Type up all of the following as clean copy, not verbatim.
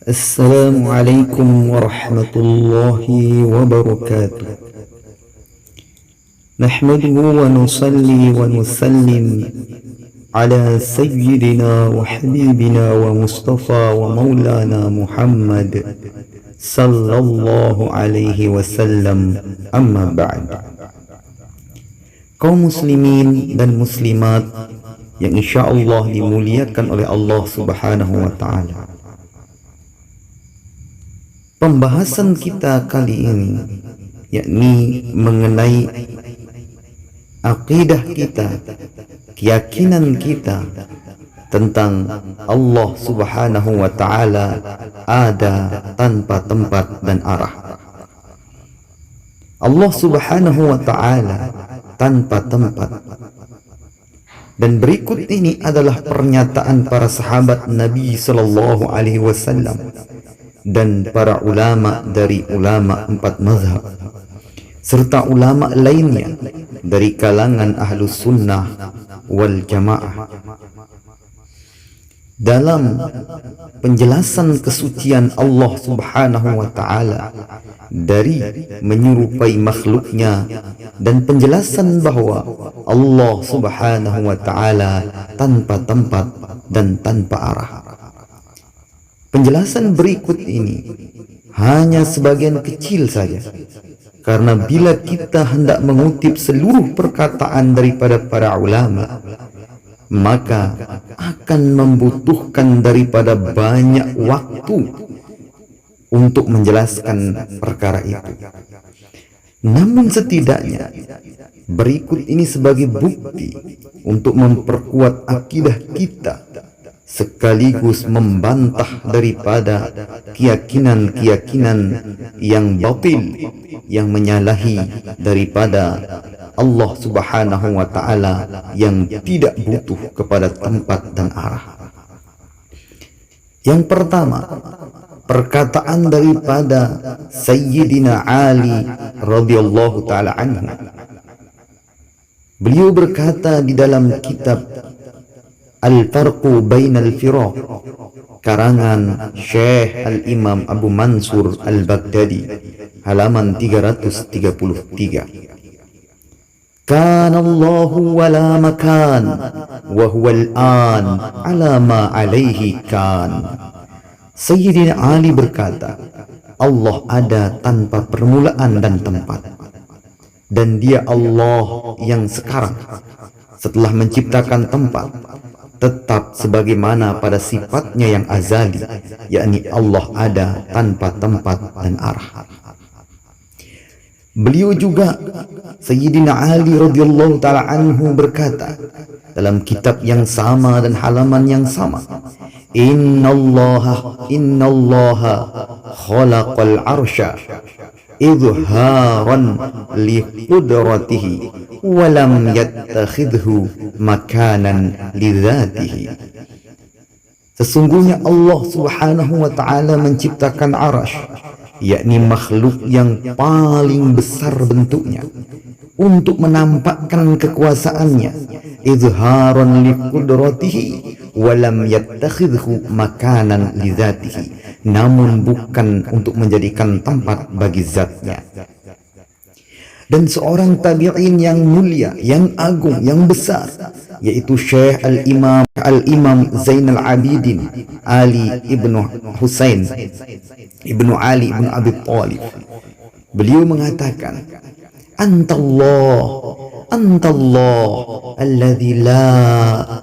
Assalamualaikum warahmatullahi wabarakatuh. Nahmaduhu wa nusalli wa nusallim ala sayyidina wa habibina wa mustafa wa maulana Muhammad sallallahu alaihi wasallam, amma ba'd. Kaum muslimin dan muslimat yang insyaallah dimuliakan oleh Allah Subhanahu wa taala. Pembahasan kita kali ini yakni mengenai akidah kita, keyakinan kita tentang Allah Subhanahu wa taala ada tanpa tempat dan arah. Allah Subhanahu wa taala tanpa tempat. Dan berikut ini adalah pernyataan para sahabat Nabi sallallahu alaihi wasallam dan para ulama dari ulama 4 mazhab serta ulama lainnya dari kalangan ahlus sunnah wal jamaah dalam penjelasan kesucian Allah Subhanahu wa taala dari menyerupai makhluknya dan penjelasan bahwa Allah Subhanahu wa taala tanpa tempat dan tanpa arah. Penjelasan berikut ini hanya sebagian kecil saja, karena bila kita hendak mengutip seluruh perkataan daripada para ulama, maka akan membutuhkan daripada banyak waktu untuk menjelaskan perkara itu. Namun setidaknya berikut ini sebagai bukti untuk memperkuat akidah kita, sekaligus membantah daripada keyakinan-keyakinan yang batil yang menyalahi daripada Allah Subhanahu wa taala yang tidak butuh kepada tempat dan arah. Yang pertama, perkataan daripada Sayyidina Ali radhiyallahu taala anhu. Beliau berkata di dalam kitab Al-Farqu Bainal Firaq karangan Syekh Al-Imam Abu Mansur Al-Baghdadi, halaman 333. Kana Allahu wa la makan wa huwa al-an ala ma alaihi kan. Sayyidina Ali berkata, Allah ada tanpa permulaan dan tempat, dan dia Allah yang sekarang setelah menciptakan tempat tetap sebagaimana pada sifatnya yang azali, yakni Allah ada tanpa tempat dan arah. Beliau juga Sayyidina Ali radhiyallahu taala anhu berkata dalam kitab yang sama dan halaman yang sama, Innallaha khalaqal arsya idharan li qudratihi wa lam yattakhidhu makanan li dzatihi. Sesungguhnya Allah Subhanahu wa taala menciptakan arash, yakni makhluk yang paling besar bentuknya, untuk menampakkan kekuasaannya, izharan li qudratihi wa lam yattakhidhu makanan li dzatihi, namun bukan untuk menjadikan tempat bagi zatnya. Dan seorang tabi'in yang mulia, yang agung, yang besar, yaitu Syekh Al-Imam Zainal Abidin Ali ibnu Husain ibnu Ali ibnu Abi Thalib. Beliau mengatakan, Antallah alladhi la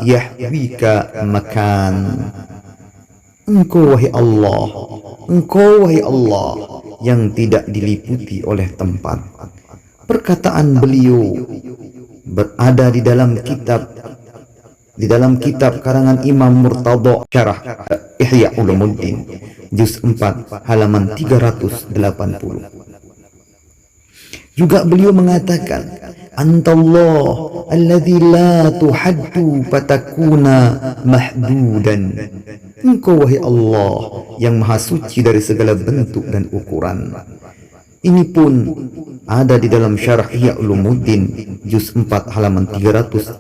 yahwika makan. Engkau wahai Allah yang tidak diliputi oleh tempat. Perkataan beliau berada di dalam kitab karangan Imam Murtada Syarah Ihya Ulumuddin juz 4 halaman 380. Juga beliau mengatakan, Antallah alladzi la tuhaddu fatakuna mahdudan. Engkau wahai Allah yang maha suci dari segala bentuk dan ukuran. Ini pun ada di dalam Syarah Ihya Ulumuddin juz 4 halaman 380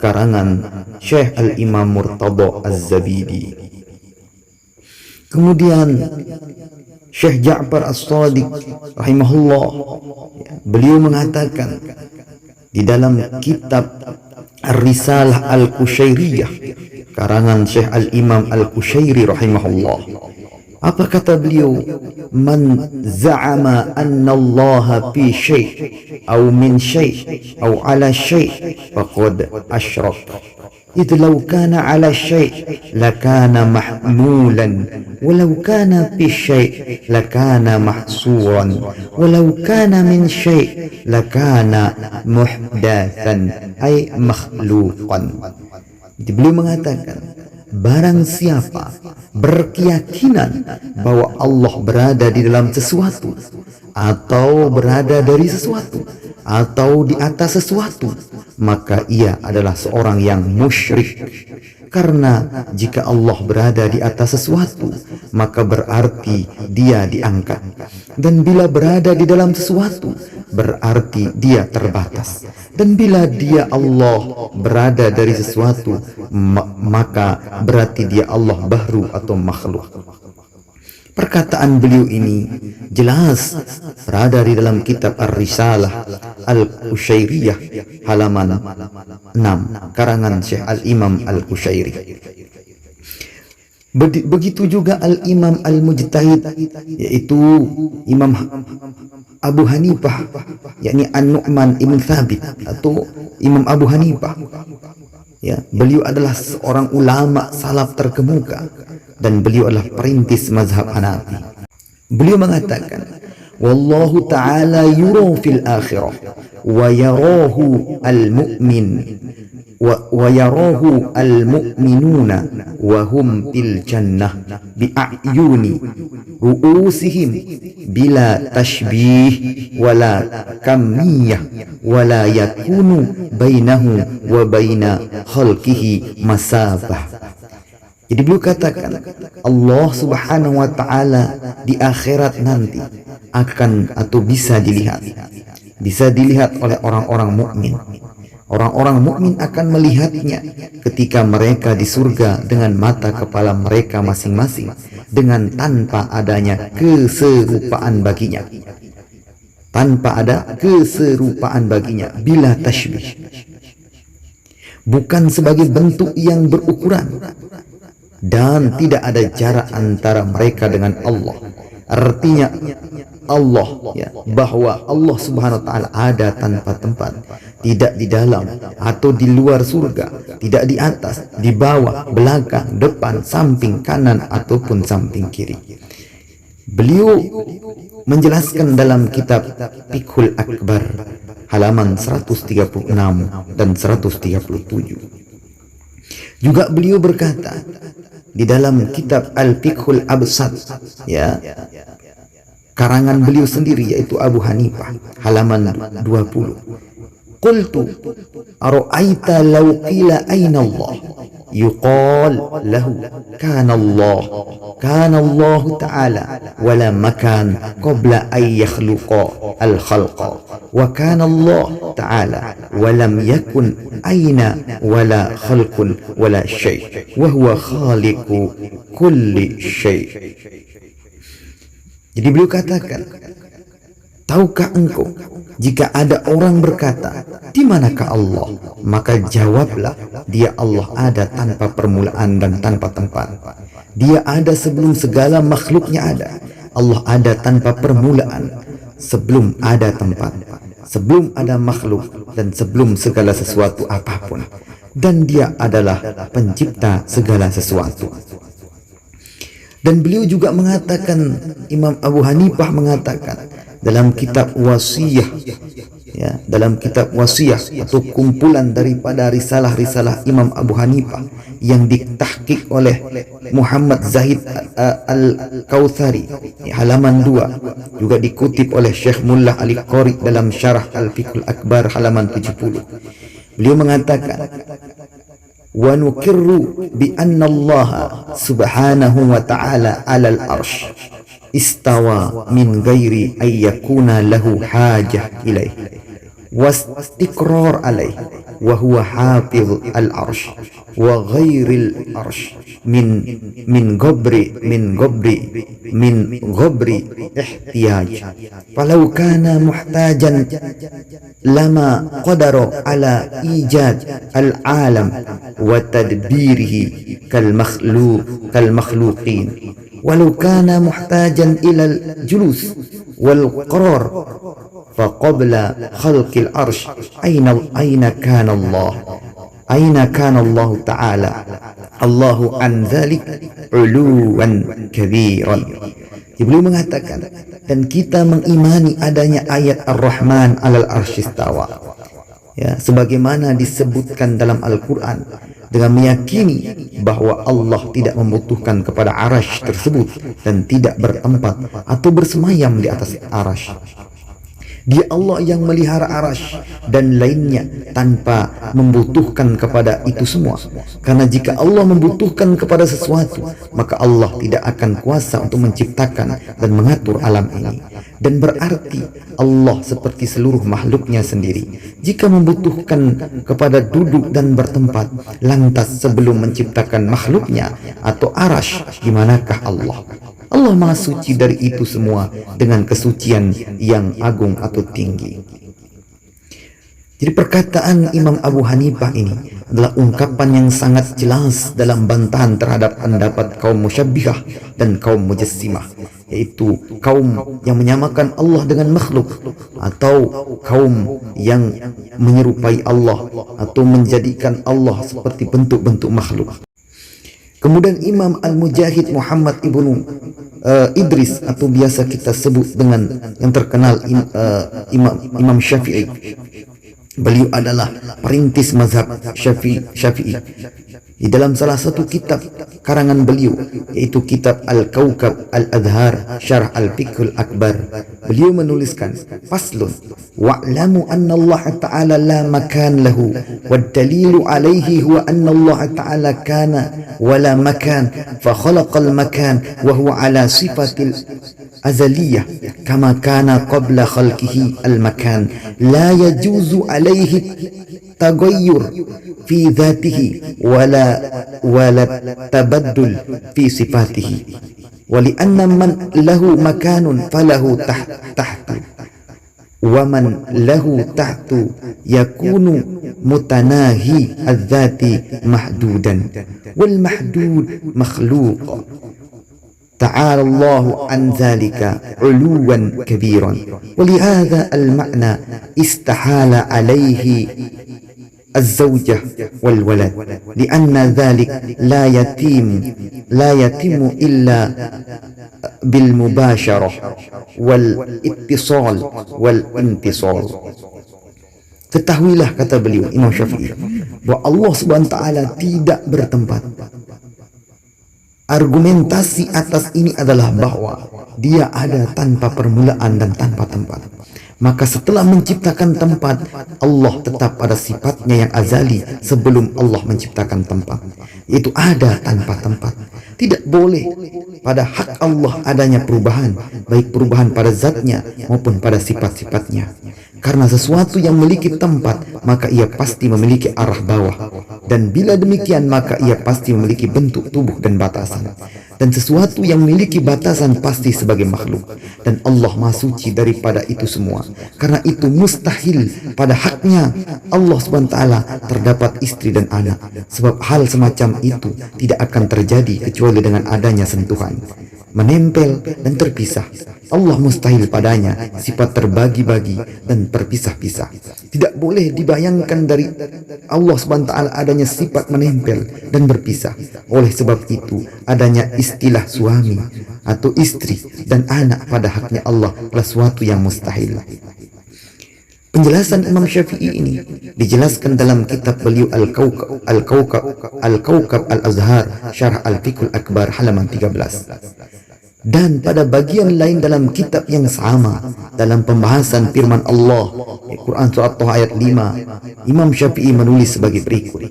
karangan Syekh Al-Imam Murtada Az-Zabidi. Kemudian Syekh Ja'far As-Shadiq rahimahullah, beliau mengatakan di dalam kitab Ar-Risalah Al-Qushairiyah karangan Syekh Al-Imam Al-Qushairi rahimahullah, apa kata beliau? Man za'ama anna Allah fi syai' aw min syai' aw ala syai' faqad asyrak. Idh law kana ala syai' lakana mahmulan walau kana fi syai' lakana mahsuran walau kana min syai' lakana muhdatsan ay makhluqan. Beliau mengatakan, barang siapa berkeyakinan bahwa Allah berada di dalam sesuatu atau berada dari sesuatu atau di atas sesuatu, maka ia adalah seorang yang musyrik. Karena jika Allah berada di atas sesuatu, maka berarti dia diangkat. Dan bila berada di dalam sesuatu, berarti dia terbatas. Dan bila dia Allah berada dari sesuatu, maka berarti dia Allah baru atau makhluk. Perkataan beliau ini jelas berada di dalam kitab Ar-Risalah Al-Qushairiyah halaman 6 karangan Syekh Al-Imam Al-Qushairi. Begitu juga Al-Imam Al-Mujtahid, yaitu Imam Abu Hanifah, yakni An-Nu'man Ibn Thabit atau Imam Abu Hanifah. Ya, beliau adalah seorang ulama salaf terkemuka dan beliau adalah perintis mazhab Hanafi. Beliau mengatakan, wallahu ta'ala yura fil akhirah wa yarahu al-mu'min wa yarahu al-mu'minuna wa hum fil jannah bi'ayuni ru'usihim bila tashbih wala kamiyah wala yakunu bainahu wa baina khalqihi masabah. Jadi beliau katakan, Allah subhanahu wa ta'ala di akhirat nanti akan atau bisa dilihat oleh orang-orang mukmin. Orang-orang mukmin akan melihatnya ketika mereka di surga dengan mata kepala mereka masing-masing, dengan tanpa adanya keserupaan baginya. Tanpa ada keserupaan baginya, bila tashbih. Bukan sebagai bentuk yang berukuran, dan tidak ada jarak antara mereka dengan Allah. Artinya Allah, ya, bahwa Allah subhanahu wa ta'ala ada tanpa tempat, tidak di dalam atau di luar surga, tidak di atas, di bawah, belakang, depan, samping kanan ataupun samping kiri. Beliau menjelaskan dalam kitab Fiqhul Akbar halaman 136 dan 137. Juga beliau berkata di dalam kitab Al-Fiqhul Absat, ya, karangan beliau sendiri yaitu Abu Hanifah halaman 20. Qultu ara'aita law qila aina Allah yuqal lahu kana Allah ta'ala wala makan qabla an yakhluqa al-khalqa wa kana Allah ta'ala walam yakun aina wala khalqun wala syai' wa huwa khaliqu kulli syai'. Jadi beliau katakan, tahukah engkau jika ada orang berkata, di manakah Allah? Maka jawablah, dia Allah ada tanpa permulaan dan tanpa tempat. Dia ada sebelum segala makhluknya ada. Allah ada tanpa permulaan, sebelum ada tempat, sebelum ada makhluk, dan sebelum segala sesuatu apapun. Dan dia adalah pencipta segala sesuatu. Dan beliau juga mengatakan, Imam Abu Hanifah mengatakan dalam kitab Wasiyah, ya, dalam kitab Wasiyah atau kumpulan daripada risalah-risalah Imam Abu Hanifah yang ditahqiq oleh Muhammad Zahid Al-Kautsari, ya, halaman 2, juga dikutip oleh Syekh Mullah Ali Qari dalam Syarah Al-Fiqhul Akbar halaman 70. Beliau mengatakan, wa nukirru bi anna Allah subhanahu wa ta'ala 'alal arsh istawa min ghairi ay yakuna lahu hajah ilaih واستقرار عليه وهو حافظ العرش وغير العرش من غبر احتياج فلو كان محتاجا لما قدر على إيجاد العالم وتدبيره كالمخلوقين ولو كان محتاجا إلى الجلوس والقرار فقبل خلق العرش أين كان الله تعالى الله عن ذلك علوا كبيرا. Beliau mengatakan, dan kita mengimani adanya ayat Ar-Rahman alal arsyistawa, ya, sebagaimana disebutkan dalam Al-Quran, dengan meyakini bahwa Allah tidak membutuhkan kepada arash tersebut dan tidak bertempat atau bersemayam di atas arash. Dia Allah yang melihara arash dan lainnya tanpa membutuhkan kepada itu semua. Karena jika Allah membutuhkan kepada sesuatu, maka Allah tidak akan kuasa untuk menciptakan dan mengatur alam ini. Dan berarti Allah seperti seluruh makhluknya sendiri. Jika membutuhkan kepada duduk dan bertempat, lantas sebelum menciptakan makhluknya atau arash, dimanakah Allah? Allah Maha Suci dari itu semua dengan kesucian yang agung atau tinggi. Jadi perkataan Imam Abu Hanifah ini adalah ungkapan yang sangat jelas dalam bantahan terhadap pendapat kaum musyabbihah dan kaum mujassimah, yaitu kaum yang menyamakan Allah dengan makhluk atau kaum yang menyerupai Allah atau menjadikan Allah seperti bentuk-bentuk makhluk. Kemudian Imam Al-Mujahid Muhammad ibnu Idris atau biasa kita sebut dengan yang terkenal Imam Syafi'i. Beliau adalah perintis mazhab Syafi'i. Di dalam salah satu kitab karangan beliau, yaitu kitab Al-Kawkab Al-Adhar Syarh Al-Fiqhul Akbar, beliau menuliskan, faslun wa'lamu anna Allah Ta'ala la makan lahu wad dalilu alaihi huwa anna Allah Ta'ala kana wala makan fa khalaqal makan wa huwa ala sifatil azaliyah kama kana qabla khalqihi al-makan la yajuzu alaihi tagayyur fi dhatihi wala tabaddul fi sifatihi wa li anna man lahu makanun falahu tahtu wa man lahu tahtu yakunu mutanahi adzati mahdudan wal mahdud makhluq تعالى الله عن ذلك علوا كبيرا ولهذا المعنى استحال عليه الزوجة والولد لأن ذلك لا يتم إلا بالمباشرة والاتصال والانتصال. Ketahuilah, kata beliau Imam Syafi'i, bahwa Allah Subhanahu wa Ta'ala tidak bertempat. Argumentasi atas ini adalah bahwa dia ada tanpa permulaan dan tanpa tempat. Maka setelah menciptakan tempat, Allah tetap pada sifatnya yang azali sebelum Allah menciptakan tempat, yaitu ada tanpa tempat. Tidak boleh pada hak Allah adanya perubahan, baik perubahan pada zatnya maupun pada sifat-sifatnya. Karena sesuatu yang memiliki tempat, maka ia pasti memiliki arah bawah. Dan bila demikian, maka ia pasti memiliki bentuk tubuh dan batasan. Dan sesuatu yang memiliki batasan pasti sebagai makhluk. Dan Allah Maha Suci daripada itu semua. Karena itu mustahil pada haknya Allah SWT terdapat istri dan anak. Sebab hal semacam itu tidak akan terjadi kecuali dengan adanya sentuhan, menempel dan terpisah. Allah mustahil padanya sifat terbagi-bagi dan terpisah-pisah. Tidak boleh dibayangkan dari Allah SWT adanya sifat menempel dan berpisah. Oleh sebab itu, adanya istilah suami atau istri dan anak pada haknya Allah adalah suatu yang mustahil. Penjelasan Imam Syafi'i ini dijelaskan dalam kitab beliau Al-Kawkab Al-Azhar Syarh Al-Fiqhul Akbar halaman 13. Dan pada bagian lain dalam kitab yang sama, dalam pembahasan firman Allah Quran Surah Taha ayat 5, Imam Syafi'i menulis sebagai berikut,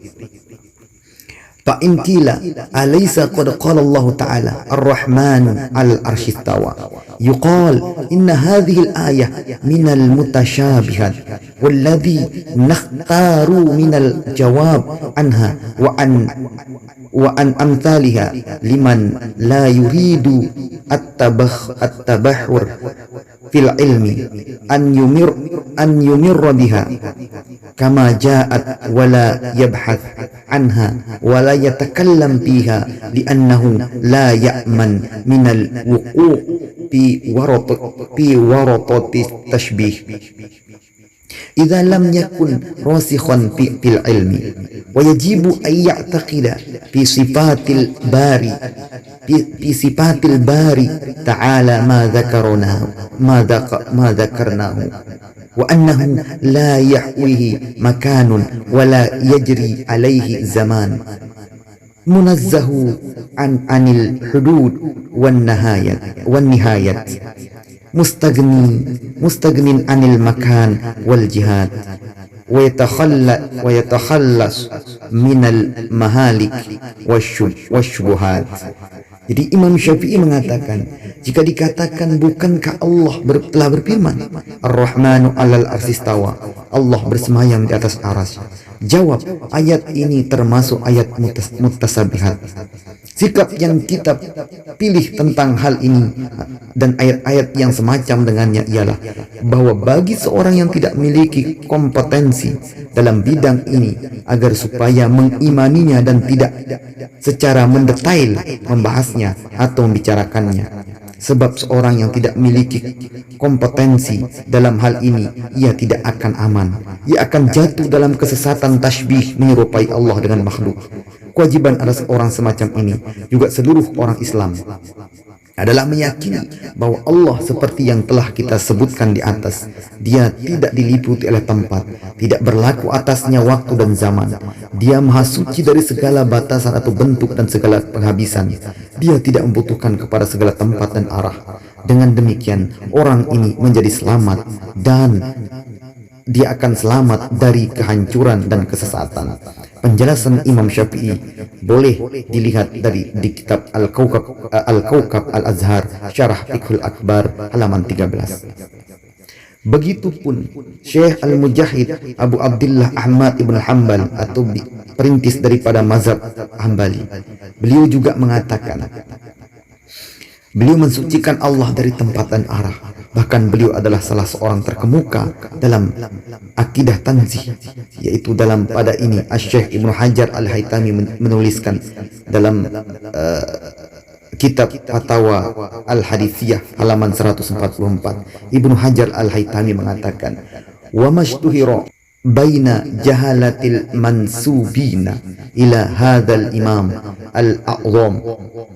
فإن قيل أليس قد قال الله تعالى الرحمن على العرش استوى يقال إن هذه الآية من المتشابهات والذي نختار من الجواب عنها وعن أمثالها لمن لا يريد التبحر في العلم أن يمر بها كما جاءت ولا يبحث عنها ولا يتكلم فيها لأنه لا يأمن من الوقوع في ورطة التشبيه إذا لم يكن راسخا في العلم ويجب أن يعتقد في صفات الباري تعالى ما ذكرناه وأنه لا يحويه مكان ولا يجري عليه زمان منزه عن الحدود والنهايات مستغن عن المكان والجهاد ويتخلص من المهالك والشبهات. Jadi Imam Syafi'i mengatakan, jika dikatakan bukankah Allah telah berfirman Ar-Rahmanu 'alal 'arsy istawa, Allah bersemayam di atas aras. Jawab, ayat ini termasuk ayat mutasabihat. Sikap yang kita pilih tentang hal ini dan ayat-ayat yang semacam dengannya ialah bahwa bagi seorang yang tidak memiliki kompetensi dalam bidang ini agar supaya mengimaninya dan tidak secara mendetail membahasnya atau membicarakannya. Sebab seorang yang tidak memiliki kompetensi dalam hal ini, ia tidak akan aman. Ia akan jatuh dalam kesesatan tasbih menyerupai Allah dengan makhluk. Kewajiban atas orang semacam ini, juga seluruh orang Islam, adalah meyakini bahwa Allah seperti yang telah kita sebutkan di atas. Dia tidak diliputi oleh tempat, tidak berlaku atasnya waktu dan zaman. Dia maha suci dari segala batasan atau bentuk dan segala penghabisan. Dia tidak membutuhkan kepada segala tempat dan arah. Dengan demikian, orang ini menjadi selamat dan dia akan selamat dari kehancuran dan kesesatan. Penjelasan Imam Syafi'i boleh dilihat di kitab Al-Kawkab Al-Azhar Syarah Fiqhul Akbar halaman 13. Begitupun Syekh Al-Mujahid Abu Abdullah Ahmad Ibn Hanbal atau perintis daripada mazhab Hambali. Beliau juga mengatakan, beliau mensucikan Allah dari tempat dan arah. Bahkan beliau adalah salah seorang terkemuka dalam akidah tanzih, yaitu dalam pada ini Asy-Syaikh Ibnu Hajar Al-Haytami menuliskan dalam kitab Fatawa Al-Hadithiyah halaman 144. Ibnu Hajar Al-Haytami mengatakan, wa mashtuhira baina jahalatil mansubina ila hadzal imam al-a'zam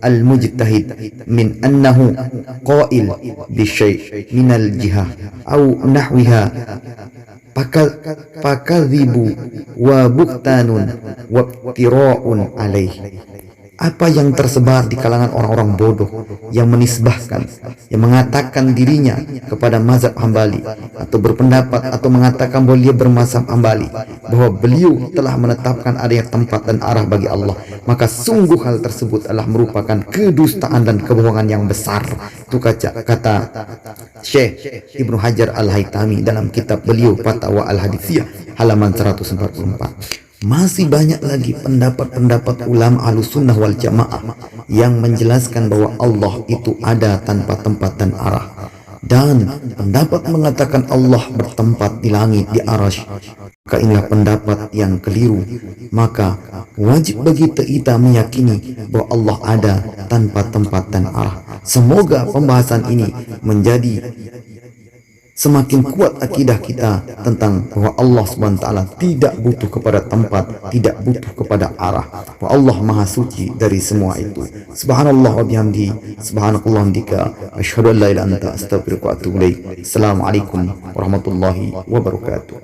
al-mujtahid min annahu qail bi syai' min al-jihah aw nahwiha fakadhibu wa buhtanun wa tira'un alaihi. Apa yang tersebar di kalangan orang-orang bodoh yang menisbahkan, yang mengatakan dirinya kepada mazhab Hambali atau berpendapat atau mengatakan bahwa dia bermazhab Hambali, bahwa beliau telah menetapkan adanya tempat dan arah bagi Allah, maka sungguh hal tersebut adalah merupakan kedustaan dan kebohongan yang besar. Itu kata Syekh Ibnu Hajar Al-Haytami dalam kitab beliau Fatawa Al-Hadithiyah halaman 144. Masih banyak lagi pendapat-pendapat ulama Ahlussunnah wal Jamaah yang menjelaskan bahwa Allah itu ada tanpa tempat dan arah. Dan pendapat mengatakan Allah bertempat di langit, di arasy, maka inilah pendapat yang keliru. Maka wajib bagi kita meyakini bahwa Allah ada tanpa tempat dan arah. Semoga pembahasan ini menjadi semakin kuat akidah kita tentang bahwa Allah SWT tidak butuh kepada tempat, tidak butuh kepada arah, bahwa Allah maha suci dari semua itu. Subhanallah wa bihamdihi, subhanakallah hamdika, asyhadu an la ilaha illa anta, astaghfiruka wa atubu ilaik. Assalamualaikum warahmatullahi wabarakatuh.